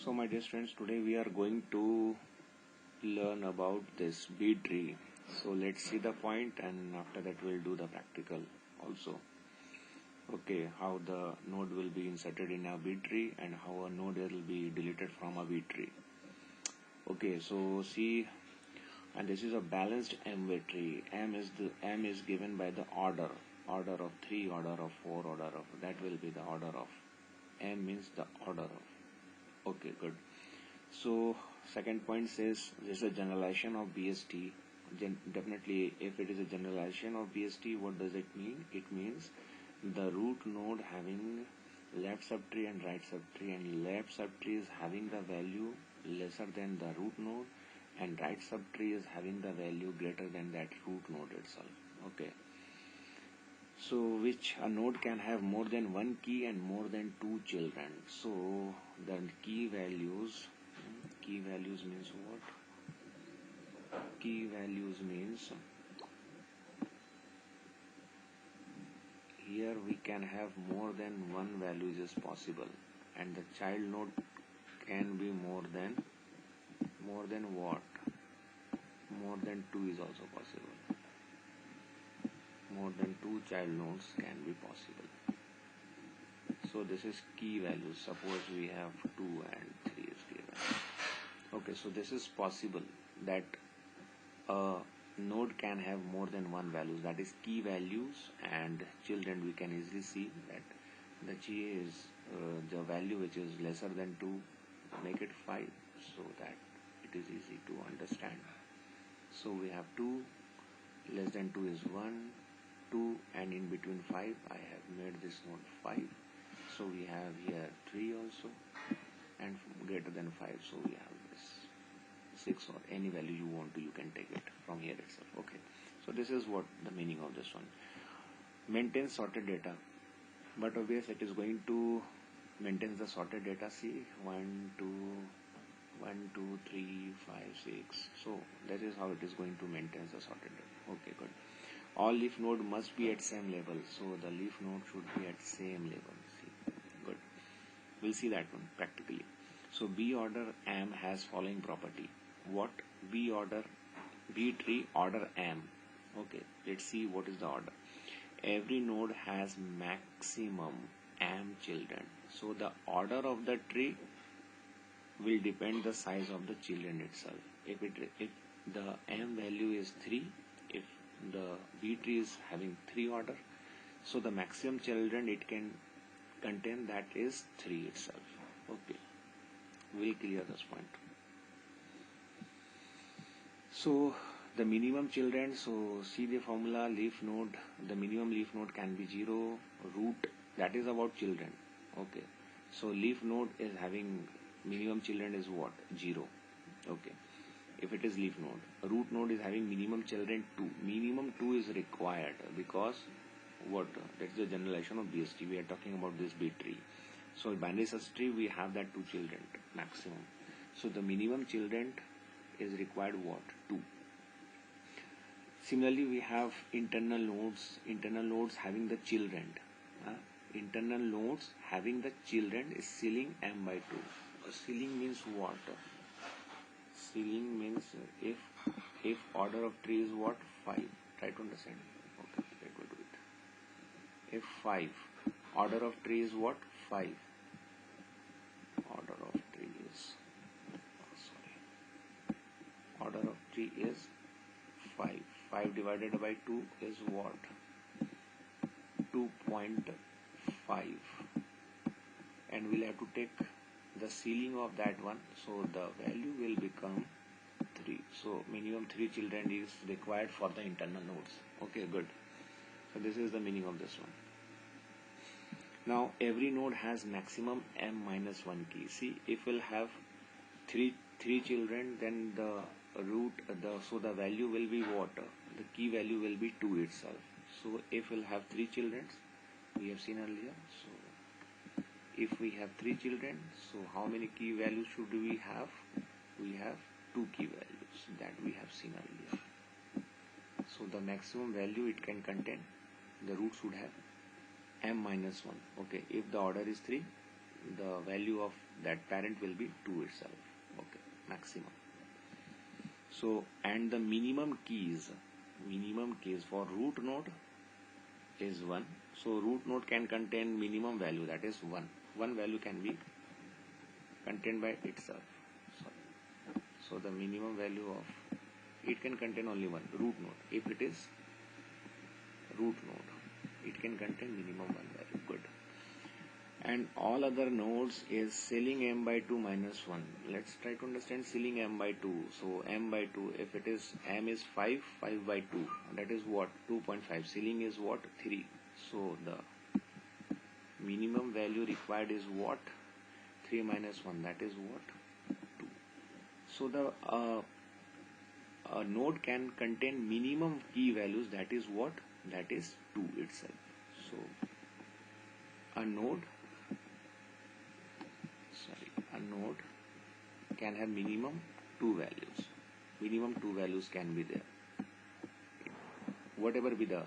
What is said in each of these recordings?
So my dear friends, today we are going to learn about this B tree. So let's see the point and after that we'll do the practical also. Okay, how the node will be inserted in a B tree and how a node will be deleted from a B tree. Okay, so see, and this is a balanced M-way tree. M is given by the order of 3, order of 4, order of, that will be the order of. M means the order of. Okay, good. So second point says this is a generalization of BST. Definitely, if it is a generalization of BST, what does it mean? It means the root node having left subtree and right subtree, and left subtree is having the value lesser than the root node, and right subtree is having the value greater than that root node itself. Okay. So which a node can have more than one key and more than two children. So the key values means what? Key values means here we can have more than one values is possible, and the child node can be more than what? More than 2 is also possible. More than 2 child nodes can be possible. So this is key values. Suppose we have 2 and 3 is given. Okay, so this is possible that a node can have more than one values, that is key values, and children we can easily see that the key is the value which is lesser than 2, make it 5, so that it is easy to understand. So we have 2, less than 2 is 1, 2, and in between 5 I have made this node 5. So we have here 3 also, and greater than 5, so we have this 6, or any value you want to, you can take it from here itself. Okay, so this is what the meaning of this one. Maintain sorted data, but obviously it is going to maintain the sorted data. See, 1 2 1 2 3 5 6, so that is how it is going to maintain the sorted data. Okay, good. All leaf node must be at same level, so the leaf node should be at same level. See, good. We'll see that one practically. So B order M has following property. What? B tree order M. Okay, let's see what is the order. Every node has maximum M children. So the order of the tree will depend the size of the children itself. If the M value is 3, if the B tree is having 3 order, so the maximum children it can contain, that is 3 itself. Okay, we'll clear this point. So the minimum children, so see the formula, leaf node, the minimum leaf node can be 0, root, that is about children. Okay, so leaf node is having minimum children is what? 0. Okay, if it is leaf node. Root node is having minimum children 2. Minimum 2 is required because what? That's the generalization of BST. We are talking about this B tree. So binary search tree we have that 2 children maximum. So the minimum children is required what? 2. Similarly, we have internal nodes having the children. Internal nodes having the children is ceiling M by 2. Ceiling means what? Ceiling means if order of tree is what? 5. Try to understand. Okay, let me do it. If 5, order of tree is what? 5. Order of tree is, order of tree is 5. 5 divided by 2 is what? 2.5, and we'll have to take the ceiling of that one, so the value will become 3. So minimum 3 children is required for the internal nodes. Okay, good. So this is the meaning of this one. Now every node has maximum M minus 1 key. See, if we'll have 3 children, then the root, so the value will be what? The key value will be 2 itself. So if we'll have 3 children, we have seen earlier. So if we have 3 children, so how many key values should we have? We have 2 key values that we have seen earlier. So the maximum value it can contain, the root should have M minus 1. Okay, if the order is 3, the value of that parent will be 2 itself. Okay, maximum. So, and the minimum keys for root node is 1. So root node can contain minimum value, that is 1. One value can be contained by itself. Sorry. So the minimum value of it can contain only one root node. If it is root node, it can contain minimum one value. Good. And all other nodes is ceiling m by 2 minus 1. Let's try to understand ceiling m by 2. So m by 2, if it is m is 5 by 2, that is what? 2.5. Ceiling is what? 3. So the minimum value required is what? 3 minus 1, that is what? 2. So the a node can contain minimum key values, that is what? That is 2 itself. So a node can have minimum 2 values. Minimum 2 values can be there. Whatever be the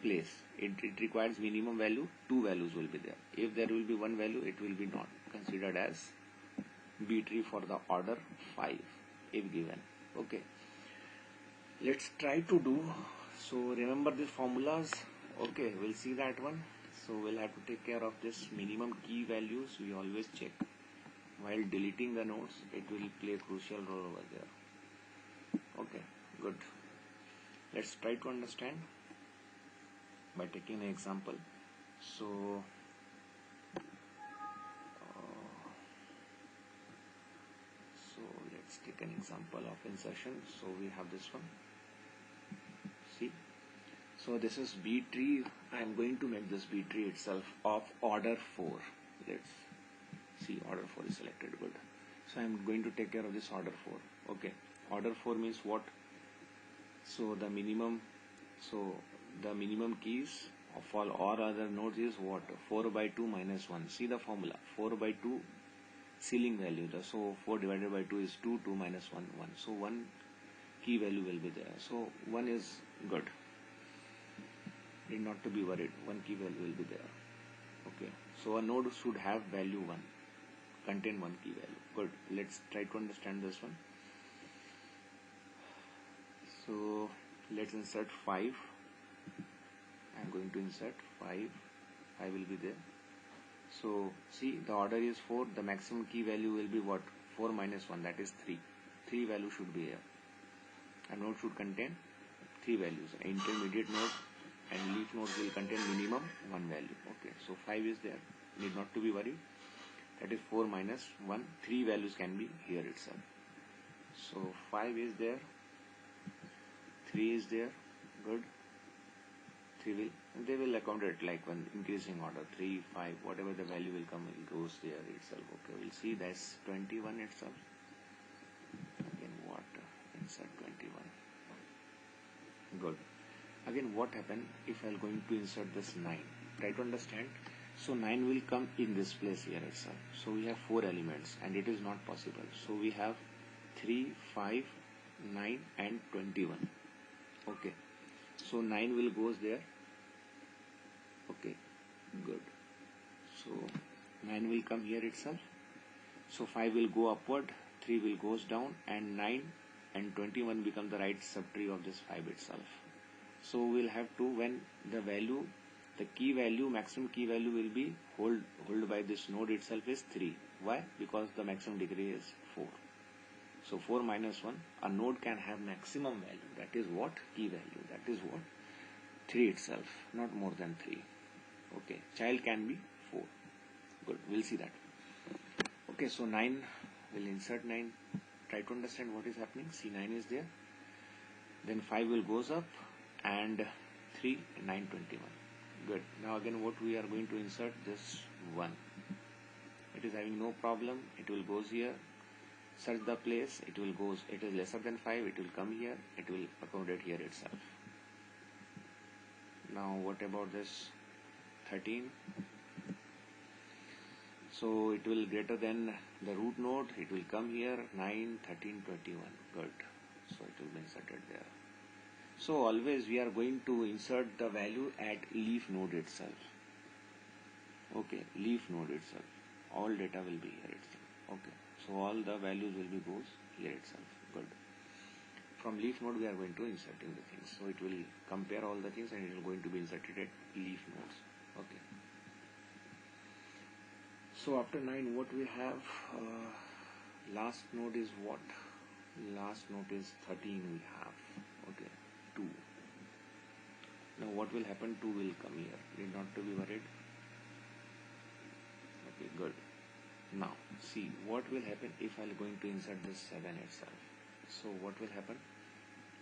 place, it requires minimum value, 2 values will be there. If there will be one value, it will be not considered as B tree for the order 5 if given. Okay, let's try to do. So remember these formulas. Okay, we'll see that one. So we'll have to take care of this minimum key values. We always check while deleting the nodes. It will play a crucial role over there. Okay, good. Let's try to understand by taking an example. So let's take an example of insertion. So we have this one. See, so this is B tree. I am going to make this B tree itself of order 4. Let's see, order 4 is selected. Good. So I am going to take care of this order 4. Okay, order 4 means what? So the minimum keys of all other nodes is what? 4 by 2 minus 1. See the formula. 4 by 2 ceiling value. So 4 divided by 2 is 2. 2 minus 1, 1. So 1 key value will be there. So 1 is good. Need not to be worried. 1 key value will be there. Okay. So a node should have value 1. Contain 1 key value. Good. Let's try to understand this one. So let's insert 5. I'm going to insert 5. 5 will be there. So see, the order is 4. The maximum key value will be what? 4 minus 1, that is 3. 3 value should be here. A node should contain 3 values. Intermediate node and leaf node will contain minimum 1 value. Okay, so 5 is there. Need not to be worried. That is 4 minus 1. 3 values can be here itself. So 5 is there. 3 is there. Good. 3 will, and they will account it like one increasing order. 3, 5, whatever the value will come, it goes there itself. Okay, we'll see that's 21 itself. Again, what? Insert 21. Good. Again, what happened if I'm going to insert this 9? Try to understand. So 9 will come in this place here itself. So we have 4 elements and it is not possible. So we have 3, 5, 9 and 21. Okay. So 9 will goes there. Okay. Good. So 9 will come here itself. So 5 will go upward, 3 will goes down, and 9 and 21 become the right subtree of this 5 itself. So we'll have to, when the value, the key value, maximum key value will be held by this node itself is 3. Why? Because the maximum degree is 4. So 4 minus 1, a node can have maximum value. That is what? Key value. That is what? 3 itself, not more than 3. Okay. Child can be 4. Good. We'll see that. Okay. So 9, we'll insert 9. Try to understand what is happening. See, 9 is there. Then 5 will goes up and 3, 9, 21. Good. Now again what we are going to insert? This 1. It is having no problem. It will goes here. Search the place. It will goes. It is lesser than 5. It will come here. It will accommodate here itself. Now what about this 13? So it will greater than the root node. It will come here. 9, 13, 21. Good. So it will be inserted there. So always we are going to insert the value at leaf node itself. Okay, leaf node itself. all data will be here itself. Okay, so all the values will be goes here itself. Good. From leaf node we are going to insert in the things, so it will compare all the things and it is going to be inserted at leaf nodes. Okay, so after 9 what we have, last node is what? Last node is 13 we have. Okay, 2. Now what will happen? 2 will come here, need not to be worried. Okay, good. Now see what will happen if I am going to insert this 7 itself. So what will happen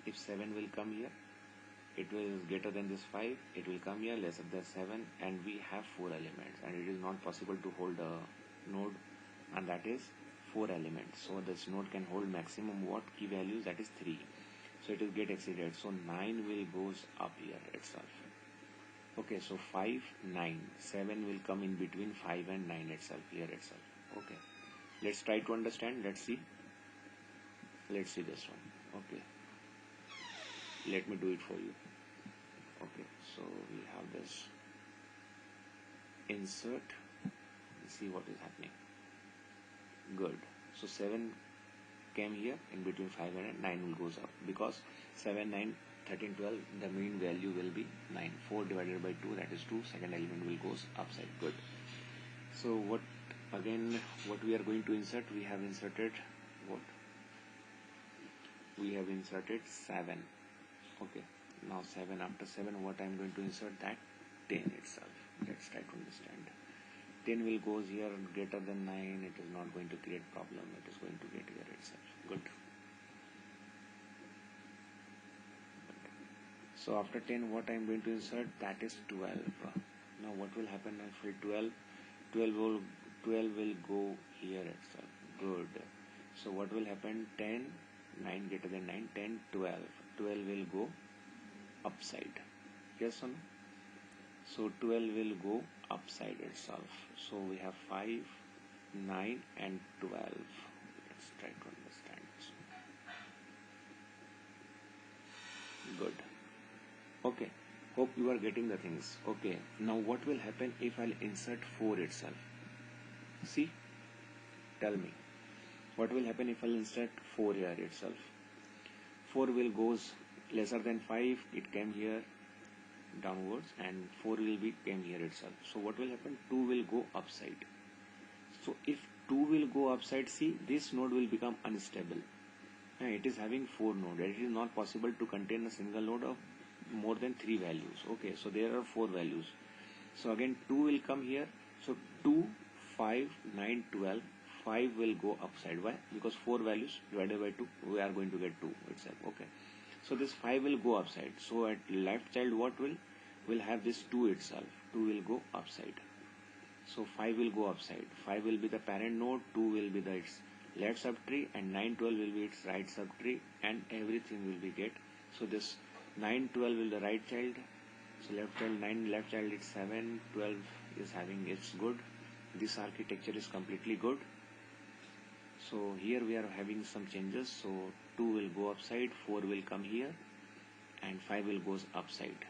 if 7 will come here? It will greater than this 5, it will come here, lesser than 7, and we have 4 elements, and it is not possible to hold a node, and that is 4 elements. So this node can hold maximum what key values, that is 3. So it will get exceeded. So 9 will goes up here itself. Okay, so 5, 9, 7 will come in between 5 and 9 itself, here itself. Okay, let's try to understand. Let's see this one. Okay, let me do it for you. Okay, so we have this insert. Let's see what is happening. Good. So 7 came here in between 5 and 9 will goes up, because 7, 9, 13, 12, the mean value will be 9. 4 divided by 2, that is 2. Second element will goes upside. Good. So what we are going to insert? We have inserted what? We have inserted 7. Okay. Now 7, after 7 what I am going to insert? That 10 itself. Let's try to understand. 10 will goes here, greater than 9, it is not going to create problem, it is going to get here itself. Good. So after 10 what I am going to insert? That is 12. Now what will happen after 12? 12 will go here itself. Good. So what will happen? 10, 9 greater than 9, 10, 12. 12 will go upside. Yes or no? So 12 will go upside itself. So we have 5, 9 and 12. Let's try to understand this. Good. Okay. Hope you are getting the things. Okay. Now what will happen if I'll insert 4 itself? See? Tell me. What will happen if I'll insert 4 here itself? 4 will goes lesser than 5. It came here downwards, and 4 will be came here itself. So what will happen? 2 will go upside. So if 2 will go upside, see, this node will become unstable. It is having 4 nodes. It is not possible to contain a single node of more than 3 values. Okay, so there are 4 values. So again 2 will come here. So 2, 5, 9, 12. 5 will go upside. Why? Because 4 values divided by 2, we are going to get 2 itself. Okay. So this 5 will go upside. So at left child what will have this 2 itself. 2 will go upside. So 5 will go upside. 5 will be the parent node, 2 will be the its left subtree, and 9, 12 will be its right subtree, and everything will be get. So this 9, 12 will the right child. So left child 9, left child is 7, 12 is having its good. This architecture is completely good. So here we are having some changes. So 2 will go upside, 4 will come here, and 5 will goes upside.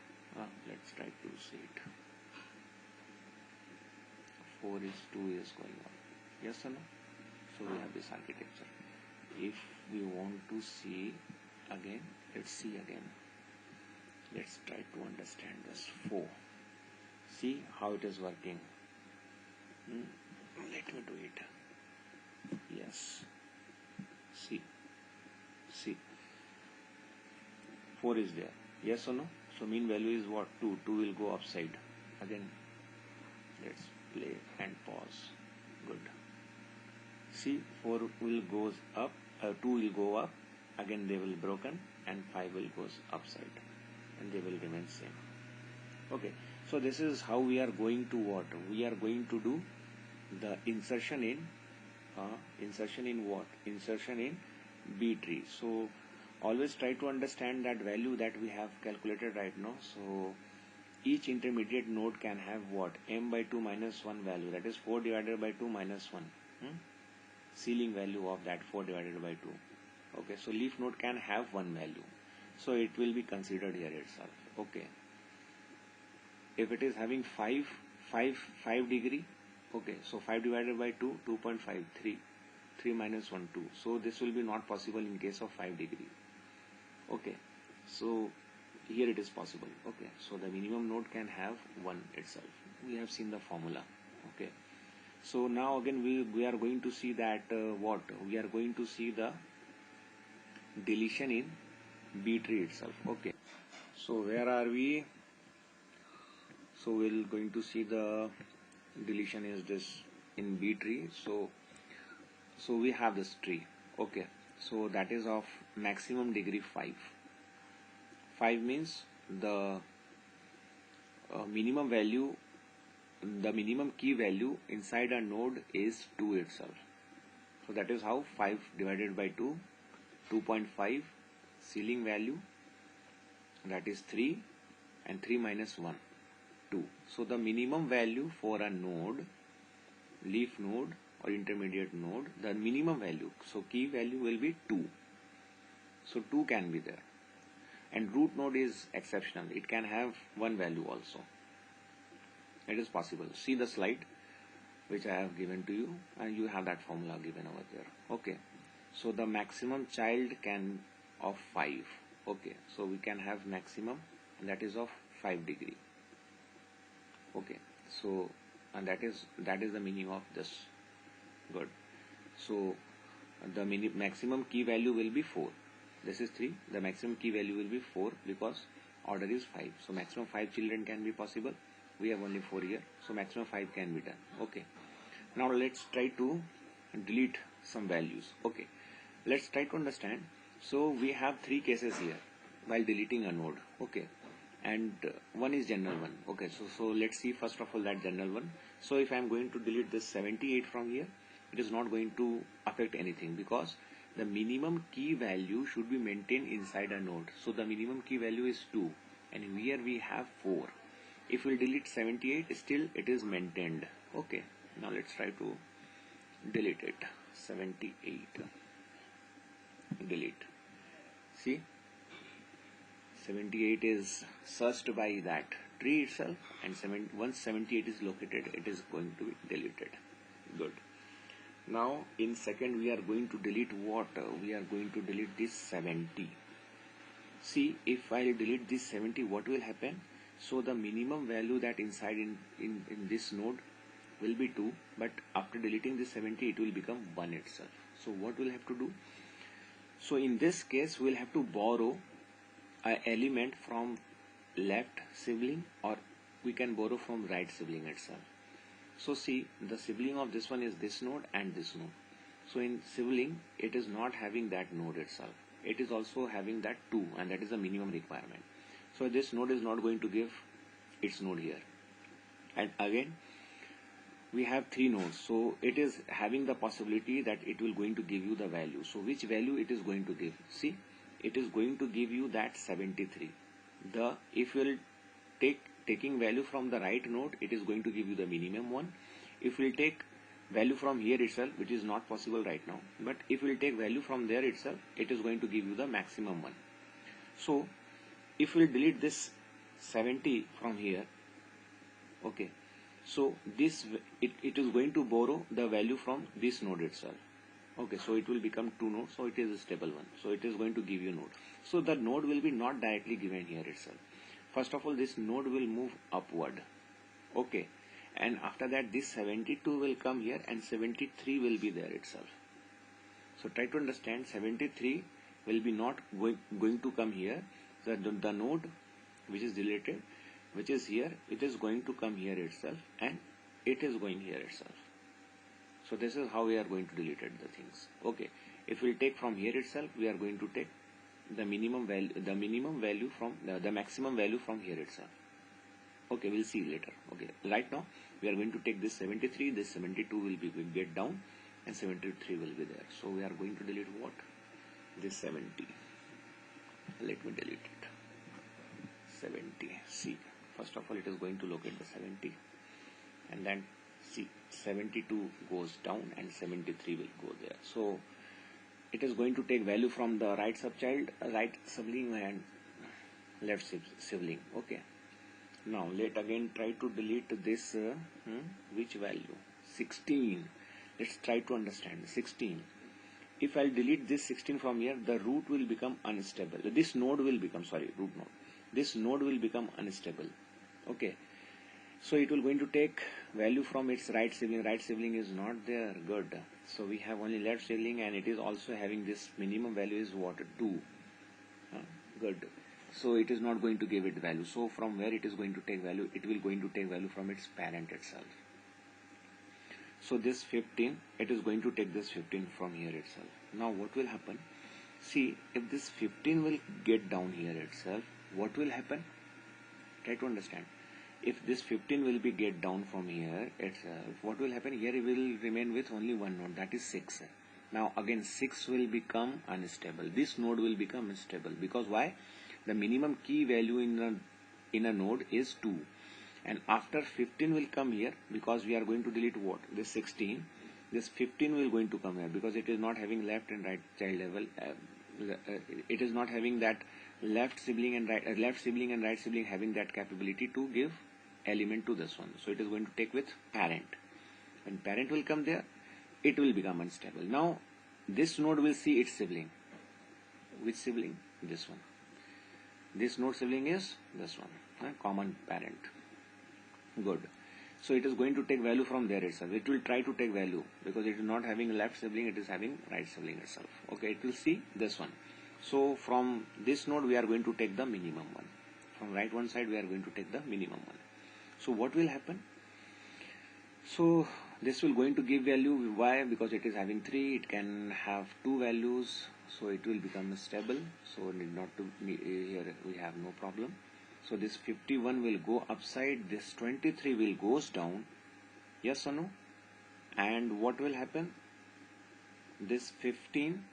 Let's try to see it. 4 is 2 is going on. Yes or no? So we have this architecture. If we want to see again, let's see again. Let's try to understand this 4. See how it is working. Let me do it. Yes. See. 4 is there. Yes or no? So mean value is what? 2. 2 will go upside. Again, let's play and pause. Good. See, 4 will goes up, 2 will go up. Again they will broken, and 5 will goes upside, and they will remain same. Okay. So this is how we are going to what? We are going to do the insertion in what? Insertion in B tree. So always try to understand that value that we have calculated right now. So each intermediate node can have what? M by 2 minus 1 value, that is 4 divided by 2 minus 1. Ceiling value of that 4 divided by 2. Okay, so leaf node can have one value. So it will be considered here itself. Okay. If it is having 5 degree, Okay, so 5 divided by 2, 2.5, 3. 3 minus 1, 2. So this will be not possible in case of 5 degree. Okay, so here it is possible. Okay, so the minimum node can have 1 itself. We have seen the formula. Okay, so now again we are going to see that what? We are going to see the deletion in B tree itself. Okay, so where are we? So we're going to see the deletion is this in B tree. So we have this tree. Okay, so that is of maximum degree 5. 5 means the minimum value, the minimum key value inside a node is 2 itself. So that is how 5 divided by 2, 2.5, ceiling value, that is 3, and 3 minus 1, 2. So the minimum value for a node, leaf node or intermediate node, the minimum value, so key value will be 2. So 2 can be there. And root node is exceptional. It can have 1 value also. It is possible. See the slide which I have given to you, and you have that formula given over there. Okay, so the maximum child can of 5. Okay, so we can have maximum, and that is of 5 degree. Okay, so and that is the meaning of this. Good. So the maximum key value will be 4. This is 3. The maximum key value will be 4 because order is 5. So maximum 5 children can be possible. We have only 4 here, so maximum 5 can be done. Okay, now let's try to delete some values. Okay, let's try to understand. So we have 3 cases here while deleting a node. Okay, and one is general one. Okay, so let's see first of all that general one. So if I am going to delete this 78 from here, it is not going to affect anything because the minimum key value should be maintained inside a node. So the minimum key value is 2, and here we have 4. If we delete 78, still it is maintained. Okay, now let's try to delete it. 78, delete. See, 78 is searched by that tree itself, and once 78 is located, it is going to be deleted. Good. Now in second we are going to delete what? We are going to delete this 70. See, if I delete this 70, what will happen? So the minimum value that inside in this node will be 2, but after deleting this 70 it will become 1 itself. So what we'll have to do? So in this case we'll have to borrow an element from left sibling, or we can borrow from right sibling itself. So see, the sibling of this one is this node and this node. So in sibling it is not having that node itself. It is also having that 2, and that is the minimum requirement. So this node is not going to give its node here. And again we have 3 nodes, so it is having the possibility that it will going to give you the value. So which value it is going to give? See, it is going to give you that 73. If you will taking value from the right node, it is going to give you the minimum one. If we will take value from here itself, which is not possible right now, but if we will take value from there itself, it is going to give you the maximum one. So if we will delete this 70 from here, okay, so this it is going to borrow the value from this node itself. Okay, so it will become 2 nodes, so it is a stable one. So it is going to give you node. So the node will be not directly given here itself. First of all, this node will move upward. Okay, and after that this 72 will come here and 73 will be there itself. So try to understand, 73 will be not going to come here. The node which is deleted, which is here, it is going to come here itself, and it is going here itself. So this is how we are going to delete the things. Okay, if we take from here itself, we are going to take the minimum value from the maximum value from here itself. Okay, we'll see later. Okay, right now we are going to take this 73, this 72 will get down, and 73 will be there. So we are going to delete what? This 70. Let me delete it. 70. See, first of all it is going to locate the 70, and then see, 72 goes down and 73 will go there. So it is going to take value from the right sibling and left sibling. Okay, now let again try to delete this which value? 16. Let's try to understand 16. If I'll delete this 16 from here, the root will become unstable. This node will become, root node. This node will become unstable. Okay. So it will going to take value from its right sibling. Right sibling is not there. Good. So we have only left sibling, and it is also having this minimum value is what? 2. Good. So it is not going to give it value. So from where it is going to take value? It will going to take value from its parent itself. So this 15, it is going to take this 15 from here itself. Now what will happen? See, if this 15 will get down here itself, what will happen? Try to understand. If this 15 will be get down from here itself, what will happen? Here it will remain with only one node, that is 6. Now again 6 will become unstable. This node will become unstable because why? The minimum key value in a node is 2. And after 15 will come here, because we are going to delete what? This 16. This 15 will going to come here because it is not having left and right child level. It is not having that left sibling and right sibling having that capability to give element to this one. So it is going to take with parent. When parent will come there, it will become unstable. Now this node will see its sibling. Which sibling? This one. This node sibling is this one. Common parent. Good. So it is going to take value from there itself. It will try to take value because it is not having left sibling, it is having right sibling itself. Okay, it will see this one. So from this node we are going to take the minimum one. From right one side we are going to take the minimum one. So what will happen? So this will going to give value. Why? Because it is having 3, it can have 2 values, so it will become stable. So need not to here we have no problem. So this 51 will go upside, this 23 will goes down, yes or no? And what will happen? This 15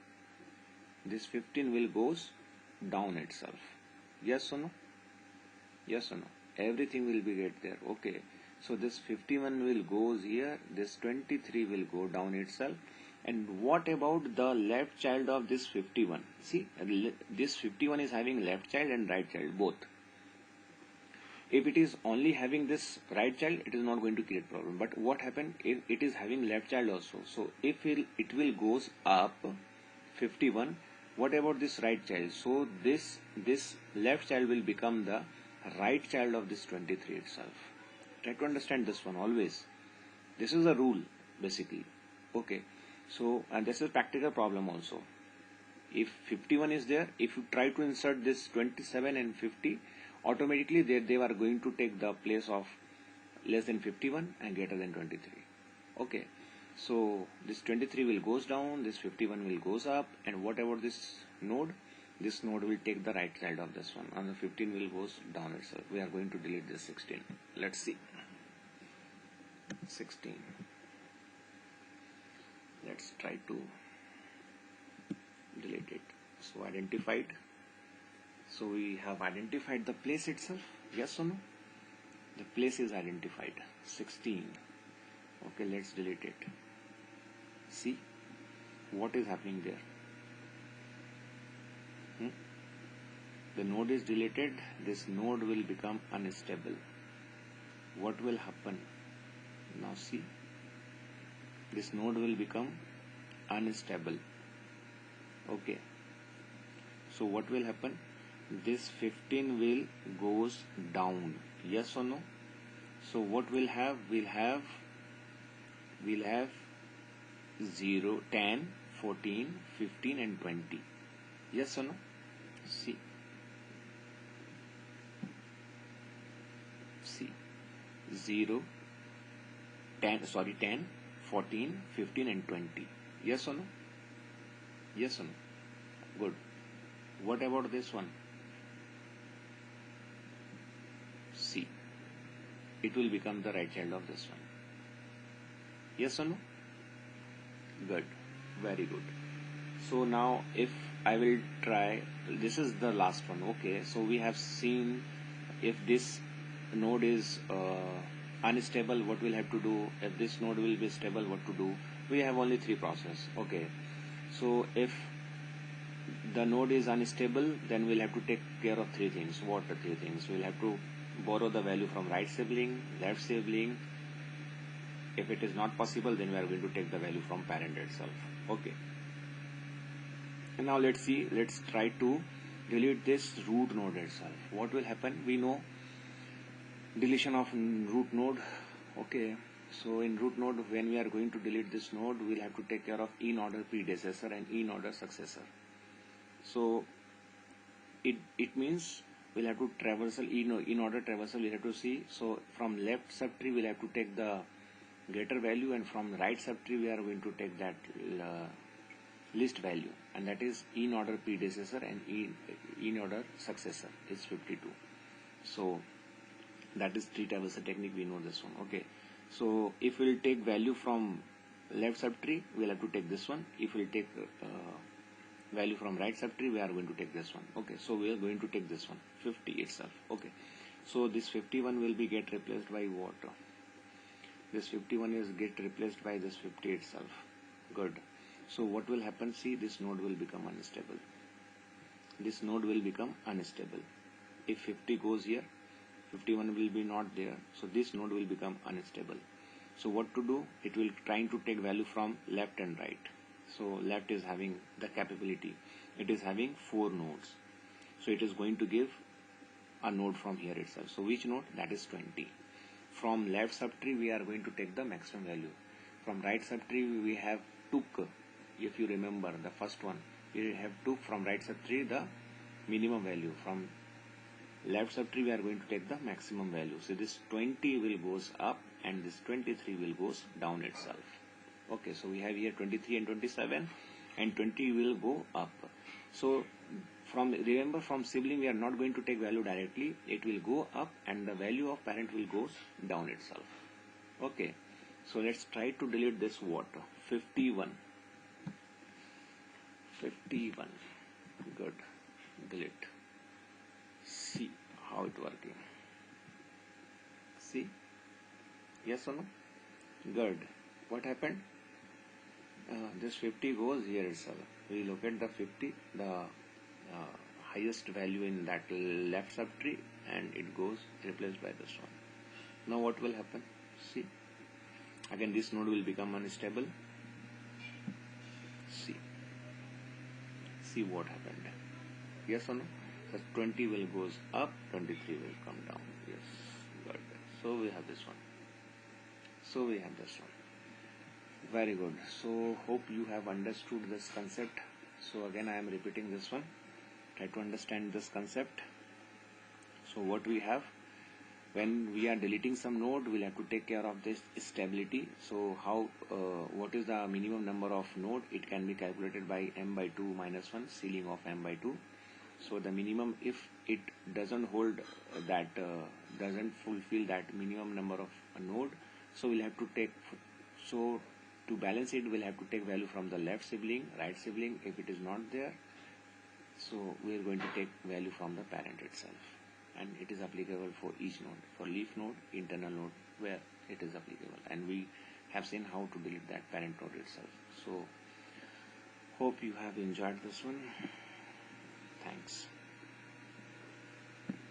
will goes down itself, yes or no? Yes or no? Everything will be get there. Okay. So this 51 will goes here, this 23 will go down itself. And what about the left child of this 51? See, this 51 is having left child and right child both. If it is only having this right child, it is not going to create problem. But what happened if it is having left child also? So if it will goes up 51, what about this right child? So this left child will become the right child of this 23 itself. Try to understand this one always. This is a rule basically. Okay. So and this is a practical problem also. If 51 is there, if you try to insert this 27 and 50, automatically they are going to take the place of less than 51 and greater than 23. Okay, so this 23 will goes down, this 51 will goes up, and what about this node? This node will take the right side of this one, and the 15 will goes down itself. We are going to delete this 16. Let's see. 16. Let's try to delete it. So identified. So we have identified the place itself, yes or no? The place is identified, 16. Okay, let's delete it. See what is happening there. The node is deleted, this node will become unstable. What will happen? Now see, this node will become unstable. Okay, so what will happen? This 15 will goes down, yes or no? So what we'll have? We'll have 0, 10, 14, 15 and 20, yes or no? See 0, 10, 14, 15 and 20, yes or no? Yes or no? Good. What about this one? C. It will become the right child of this one. Yes or no? Good. Very good. So now if I will try, this is the last one. Okay, so we have seen if this node is unstable, what we'll have to do. If this node will be stable, what to do. We have only 3 processes. Okay, so if the node is unstable, then we'll have to take care of 3 things. What are 3 things? We'll have to borrow the value from right sibling, left sibling, If it is not possible, then we are going to take the value from parent itself. Okay. And now let's see, let's try to delete this root node itself. What will happen? We know deletion of root node. Okay. So in root node, when we are going to delete this node, we'll have to take care of in order predecessor and in order successor. So it means we'll have to traversal in order traversal. We'll have to see. So from left subtree we'll have to take the greater value, and from right subtree we are going to take that list value, and that is in order predecessor and in order successor is 52. So that is tree traversal technique. We know this one. Okay. So if we'll take value from left subtree, we'll have to take this one. If we'll take value from right subtree, we are going to take this one. Okay. So we are going to take this one, 50 itself. Okay. So this 51 will be get replaced by what? This 51 is get replaced by this 50 itself. Good. So what will happen? See, this node will become unstable. This node will become unstable. If 50 goes here, 51 will be not there. So this node will become unstable. So what to do? It will trying to take value from left and right. So left is having the capability. It is having 4 nodes. So it is going to give a node from here itself. So which node? That is 20. From left subtree we are going to take the maximum value. From right subtree we have took, if you remember the first one, we have took from right subtree the minimum value. From left subtree we are going to take the maximum value. So this 20 will goes up and this 23 will goes down itself. Okay, so we have here 23 and 27, and 20 will go up. So remember from sibling we are not going to take value directly. It will go up and the value of parent will goes down itself. Okay, so let's try to delete this what? 51. 51. Good. Delete. See how it working. See? Yes or no? Good. What happened? This 50 goes here itself. We look at the 50, the highest value in that left subtree, and it goes replaced by this one. Now what will happen? See, again this node will become unstable. See what happened. Yes or no? So 20 will goes up, 23 will come down. Yes, got it. So we have this one. Very good. So hope you have understood this concept. So again I am repeating this one. Try to understand this concept. So what we have, when we are deleting some node, we'll have to take care of this stability. So how what is the minimum number of node? It can be calculated by m by 2 minus 1, ceiling of m by 2. So the minimum, if it doesn't hold that doesn't fulfill that minimum number of a node, so we'll have to take, so to balance it we'll have to take value from the left sibling, right sibling. If it is not there, so we are going to take value from the parent itself, and it is applicable for each node, for leaf node, internal node, where it is applicable, and we have seen how to delete that parent node itself. So hope you have enjoyed this one. Thanks.